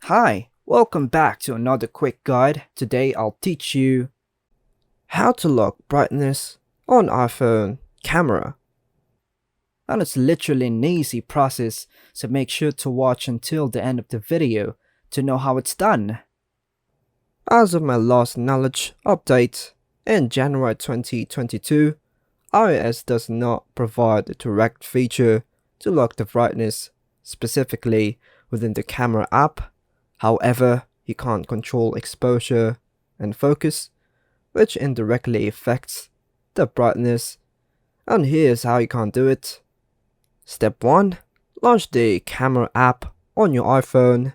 Hi, welcome back to another quick guide. Today I'll teach you how to lock brightness on iPhone camera. And it's literally an easy process, so make sure to watch until the end of the video to know how it's done. As of my last knowledge update in January 2022, iOS does not provide a direct feature to lock the brightness specifically within the camera app. However, you can't control exposure and focus, which indirectly affects the brightness, and here's how you can do it. Step 1. Launch the camera app on your iPhone.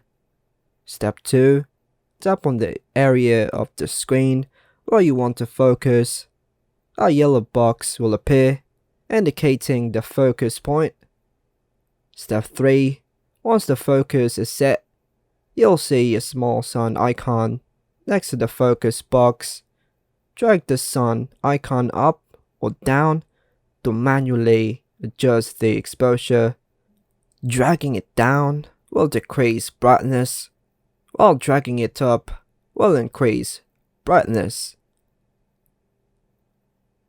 Step 2. Tap on the area of the screen where you want to focus. A yellow box will appear, indicating the focus point. Step 3. Once the focus is set, you'll see a small sun icon next to the focus box. Drag the sun icon up or down to manually adjust the exposure. Dragging it down will decrease brightness, while dragging it up will increase brightness.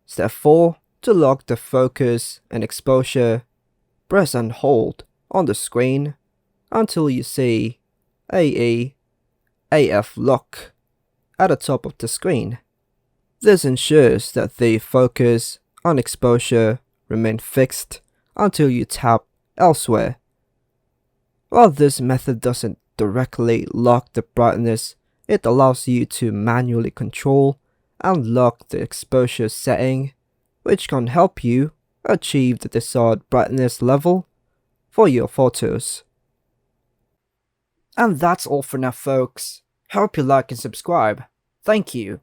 Step 4. To lock the focus and exposure, press and hold on the screen until you see AF lock at the top of the screen. This ensures that the focus and exposure remain fixed until you tap elsewhere. While this method doesn't directly lock the brightness, it allows you to manually control and lock the exposure setting, which can help you achieve the desired brightness level for your photos. And that's all for now, folks. Hope you like and subscribe. Thank you.